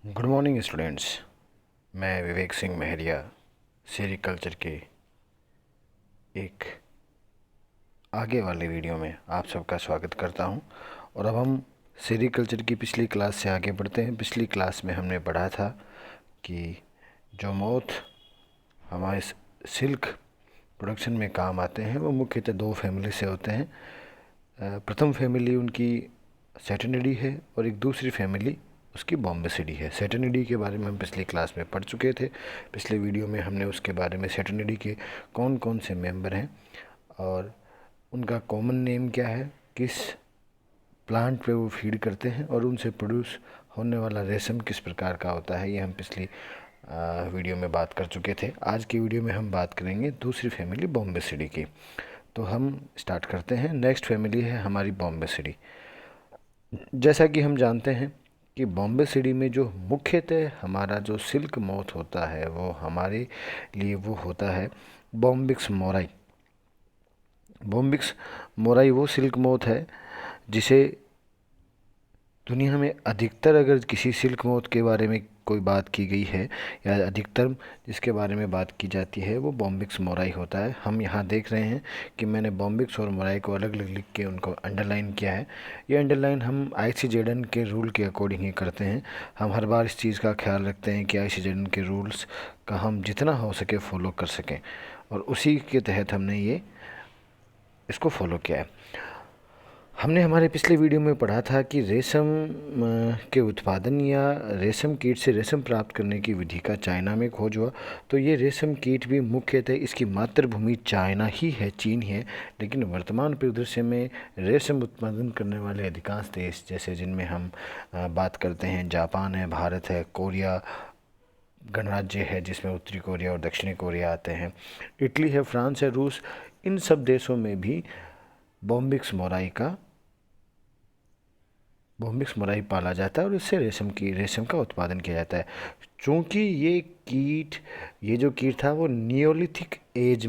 Good morning students. मैं Vivek Singh Mahariya sericulture के एक आगे वाले वीडियो में आप सबका स्वागत करता हूं। और अब हम सेरिकल्चर की पिछली क्लास से आगे बढ़ते हैं। पिछली क्लास में हमने पढ़ा था कि जो मोथ हमारे सिल्क प्रोडक्शन में काम आते हैं वो मुख्यतः दो फैमिली से होते हैं। प्रथम फैमिली उनकी सेटेनिडी है और एक दूसरी फैमिली उसकी बॉम्बेसिडी है। सेटेनिडी के बारे में हम पिछली क्लास में पढ़ चुके थे। पिछले वीडियो में हमने उसके बारे में सेटेनिडी के कौन कौन से मेंबर हैं और उनका कॉमन नेम क्या है, किस प्लांट पे वो फीड करते हैं और उनसे प्रोड्यूस होने वाला रेशम किस प्रकार का होता है, ये हम पिछली वीडियो में बात कर चुके थे। आज की वीडियो में हम बात करेंगे दूसरी फैमिली बॉम्बेसिडी की। तो हम स्टार्ट करते हैं। नेक्स्ट फैमिली है हमारी बॉम्बेसिडी। जैसा कि हम जानते हैं कि बॉम्बेसिडी में जो मुख्यतः हमारा जो सिल्क मोथ होता है वो हमारे लिए वो होता है बॉम्बिक्स मोराई। बॉम्बिक्स मोराई वो सिल्क मोथ है जिसे दुनिया में अधिकतर, अगर किसी सिल्क मोथ के बारे में कोई बात की गई है या अधिकतर जिसके बारे में बात की जाती है वो बॉम्बिक्स मोराई होता है। हम यहाँ देख रहे हैं कि मैंने बॉम्बिक्स और मोराई को अलग अलग लिख के उनको अंडरलाइन किया है। ये अंडरलाइन हम आईसीजेडएन के रूल के अकॉर्डिंग ही करते हैं। हम हर बार इस चीज़ का ख्याल रखते हैं कि आईसीजेडएन के रूल्स का हम जितना हो सके फॉलो कर सकें और उसी के तहत हमने इसको फॉलो किया है। हमने हमारे पिछले वीडियो में पढ़ा था कि रेशम के उत्पादन या रेशम कीट से रेशम प्राप्त करने की विधि का चाइना में खोज हुआ। तो ये रेशम कीट भी मुख्यतः इसकी मातृभूमि चाइना ही है, चीन ही है। लेकिन वर्तमान परिदृश्य में रेशम उत्पादन करने वाले अधिकांश देश, जैसे जिनमें हम बात करते हैं, जापान है, भारत है, कोरिया गणराज्य है जिसमें उत्तरी कोरिया और दक्षिणी कोरिया आते हैं, इटली है, फ्रांस है, रूस, इन सब देशों में भी बॉम्बिक्स मोराई पाला जाता है और इससे रेशम का उत्पादन किया जाता है। चूँकि ये जो कीट था वो नियोलिथिक एज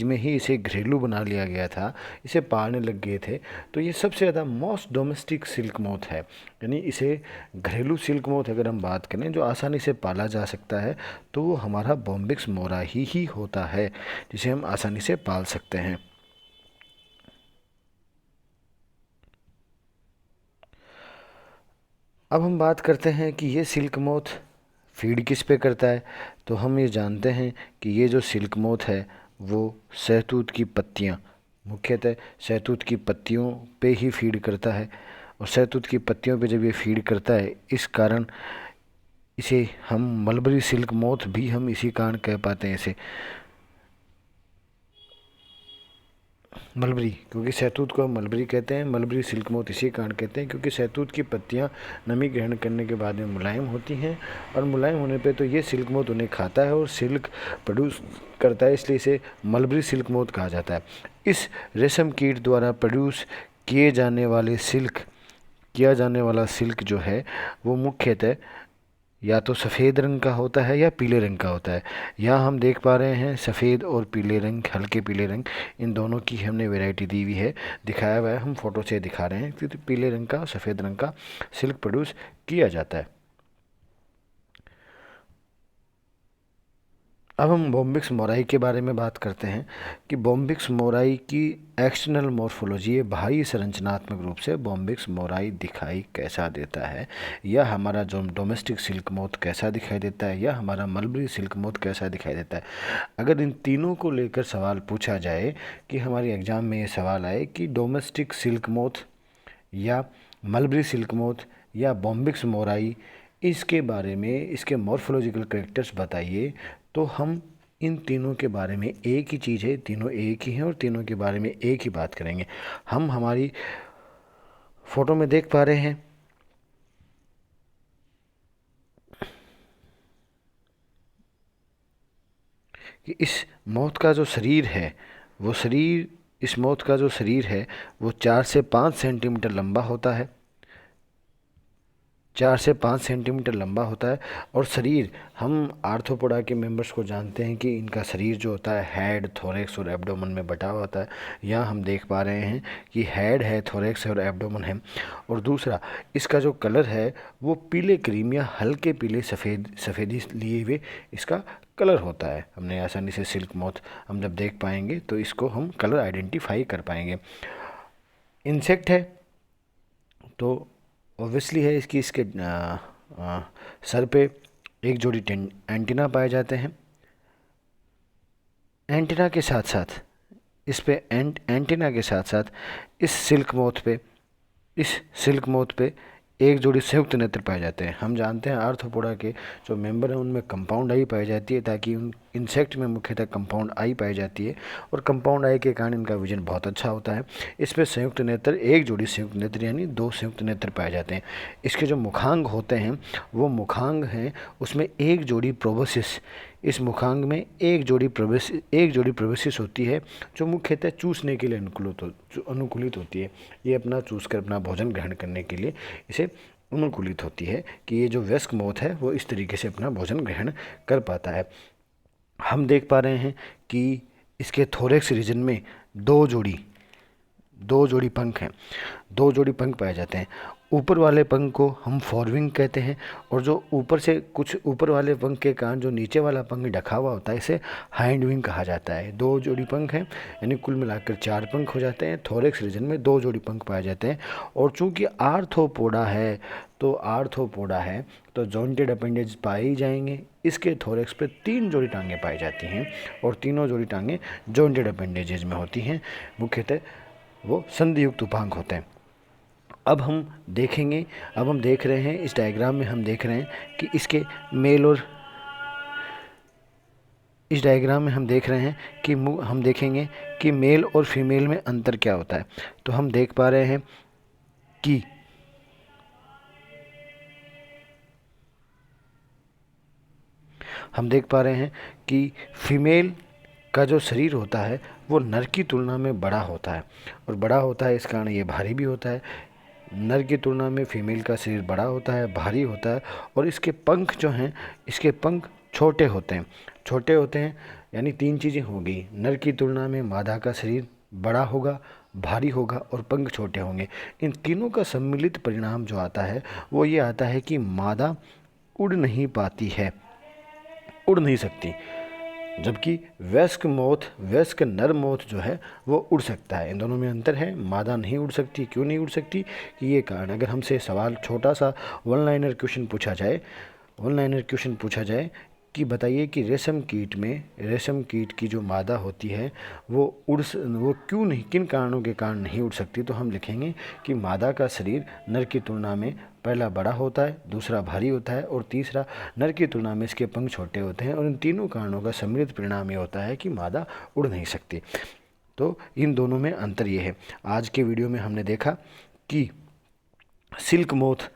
में ही इसे घरेलू बना लिया गया था, इसे पालने लग गए थे। तो ये सबसे ज़्यादा मोस्ट डोमेस्टिक सिल्क मोथ है, यानी इसे घरेलू सिल्क मोथ अगर हम बात करें जो आसानी से पाला जा सकता है तो वो हमारा बॉम्बिक्स मोराई ही होता है जिसे हम आसानी से पाल सकते हैं। अब हम बात करते हैं कि ये सिल्क मोथ फीड किस पे करता है। तो हम ये जानते हैं कि ये जो सिल्क मोथ है वो शहतूत की पत्तियाँ, मुख्यतः शहतूत की पत्तियों पे ही फीड करता है। और शहतूत की पत्तियों पे जब ये फीड करता है, इस कारण इसे हम मलबरी सिल्क मोथ भी हम इसी कारण कह पाते हैं इसे मलबरी, क्योंकि शहतूत को हम मलबरी कहते हैं। मलबरी सिल्क मोथ इसी कारण कहते हैं क्योंकि शहतूत की पत्तियां नमी ग्रहण करने के बाद में मुलायम होती हैं और मुलायम होने पे तो ये सिल्क मोथ उन्हें खाता है और सिल्क प्रोड्यूस करता है, इसलिए इसे मलबरी सिल्क मोथ कहा जाता है। इस रेशम कीट द्वारा प्रोड्यूस किया जाने वाला सिल्क जो है वो मुख्यतः या तो सफ़ेद रंग का होता है या पीले रंग का होता है। यहाँ हम देख पा रहे हैं सफ़ेद और पीले रंग, हल्के पीले रंग, इन दोनों की हमने वैरायटी दी हुई है, दिखाया हुआ है, हम फोटो से दिखा रहे हैं क्योंकि पीले रंग का, सफ़ेद रंग का सिल्क प्रोड्यूस किया जाता है। अब हम बॉम्बिक्स मोराई के बारे में बात करते हैं कि बॉम्बिक्स मोराई की एक्सटर्नल मॉर्फोलॉजी, ये बाहरी संरचनात्मक रूप से बॉम्बिक्स मोराई दिखाई कैसा देता है, या हमारा जो डोमेस्टिक सिल्क मोथ कैसा दिखाई देता है, या हमारा मलबरी सिल्क मोथ कैसा दिखाई देता है। अगर इन तीनों को लेकर सवाल पूछा जाए कि हमारे एग्ज़ाम में ये सवाल आए कि डोमेस्टिक सिल्क मोथ या मलबरी सिल्क मोथ या बॉम्बिक्स मोराई, इसके बारे में, इसके मॉर्फोलॉजिकल कैरेक्टर्स बताइए, तो हम इन तीनों के बारे में, एक ही चीज़ है, तीनों एक ही हैं और तीनों के बारे में एक ही बात करेंगे। हम हमारी फ़ोटो में देख पा रहे हैं कि इस मौत का जो शरीर है वो 4 से 5 सेंटीमीटर लंबा होता है। 4 से 5 सेंटीमीटर लंबा होता है। और शरीर, हम आर्थ्रोपोडा के मेंबर्स को जानते हैं कि इनका शरीर जो होता है हेड, थोरैक्स और एब्डोमेन में बटा हुआ होता है। यहाँ हम देख पा रहे हैं कि हेड है, थोरैक्स और एब्डोमेन है। और दूसरा, इसका जो कलर है वो पीले क्रीम या हल्के पीले सफ़ेदी लिए हुए इसका कलर होता है। हमने आसानी से सिल्क मौथ हम जब देख पाएंगे तो इसको हम कलर आइडेंटिफाई कर पाएंगे। इंसेक्ट है तो ऑब्वियसली है इसकी इसके सर पे एक जोड़ी एंटीना पाए जाते हैं। एंटीना के साथ साथ इस पे एंटीना के साथ साथ इस सिल्क मोथ पे एक जोड़ी संयुक्त नेत्र पाए जाते हैं। हम जानते हैं आर्थ्रोपोडा के जो मेंबर हैं उनमें कंपाउंड आई पाई जाती है, ताकि उन इंसेक्ट में मुख्यतः कंपाउंड आई पाई जाती है और कंपाउंड आई के कारण इनका विजन बहुत अच्छा होता है। इस पर संयुक्त नेत्र, एक जोड़ी संयुक्त नेत्र यानी 2 संयुक्त नेत्र पाए जाते हैं। इसके जो मुखांग होते हैं वो मुखांग हैं, उसमें एक जोड़ी प्रोबोसिस, इस मुखांग में एक जोड़ी प्रोबोसिस होती है जो मुख्यतः चूसने के लिए अनुकूलित होती है। ये अपना चूस कर अपना भोजन ग्रहण करने के लिए इसे अनुकूलित होती है कि ये जो वयस्क मोथ है वो इस तरीके से अपना भोजन ग्रहण कर पाता है। हम देख पा रहे हैं कि इसके थोरैक्स रीजन में दो जोड़ी पंख हैं, 2 जोड़ी पंख पाए जाते हैं। ऊपर वाले पंख को हम फोरविंग कहते हैं, और जो ऊपर से कुछ ऊपर वाले पंख के कारण जो नीचे वाला पंख ढका हुआ होता है इसे हाइंड विंग कहा जाता है। 2 जोड़ी पंख हैं यानी कुल मिलाकर 4 पंख हो जाते हैं। थोरैक्स रीजन में 2 जोड़ी पंख पाए जाते हैं। और चूंकि आर्थ्रोपोडा है तो जॉइंटेड अपेंडेज पाए ही जाएंगे। इसके थोरैक्स पे 3 जोड़ी टांगें पाई जाती हैं और तीनों जोड़ी टांगें जॉइंटेड अपेंडेजेज में होती हैं। मुख्यतः वो संधियुक्त उपांग होते हैं। अब हम देख रहे हैं इस डायग्राम में, हम देख रहे हैं कि इसके मेल और इस डायग्राम में हम देख रहे हैं कि हम देखेंगे कि मेल और फीमेल में अंतर क्या होता है। तो हम देख पा रहे हैं कि फीमेल का जो शरीर होता है वो नर की तुलना में बड़ा होता है, और बड़ा होता है इस कारण ये भारी भी होता है। नर की तुलना में फीमेल का शरीर बड़ा होता है, भारी होता है, और इसके पंख जो हैं, इसके पंख छोटे होते हैं। यानी 3 चीज़ें होंगी, नर की तुलना में मादा का शरीर बड़ा होगा, भारी होगा और पंख छोटे होंगे। इन तीनों का सम्मिलित परिणाम जो आता है वो ये आता है कि मादा उड़ नहीं सकती, जबकि वयस्क नर मोथ जो है वो उड़ सकता है। इन दोनों में अंतर है। मादा नहीं उड़ सकती। क्यों नहीं उड़ सकती कि ये कारण, अगर हमसे सवाल छोटा सा वन लाइनर क्वेश्चन पूछा जाए कि बताइए कि रेशम कीट की जो मादा होती है वो क्यों नहीं, किन कारणों के कारण नहीं उड़ सकती, तो हम लिखेंगे कि मादा का शरीर नर की तुलना में पहला बड़ा होता है, दूसरा भारी होता है, और तीसरा नर की तुलना में इसके पंख छोटे होते हैं। और इन तीनों कारणों का सम्मिलित परिणाम ये होता है कि मादा उड़ नहीं सकती। तो इन दोनों में अंतर ये है। आज के वीडियो में हमने देखा कि सिल्क मोथ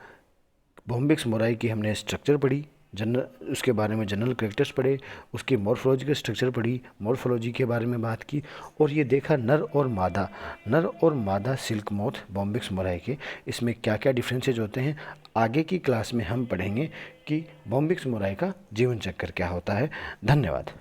बॉम्बिक्स मोराई की हमने स्ट्रक्चर पढ़ी, उसके बारे में जनरल कैरेक्टर्स पढ़े, उसकी मॉर्फोलॉजिकल स्ट्रक्चर पढ़ी, मॉर्फोलॉजी के बारे में बात की, और ये देखा नर और मादा सिल्क मोथ बॉम्बिक्स मोराई के इसमें क्या क्या डिफरेंसेज होते हैं। आगे की क्लास में हम पढ़ेंगे कि बॉम्बिक्स मोराई का जीवन चक्र क्या होता है। धन्यवाद।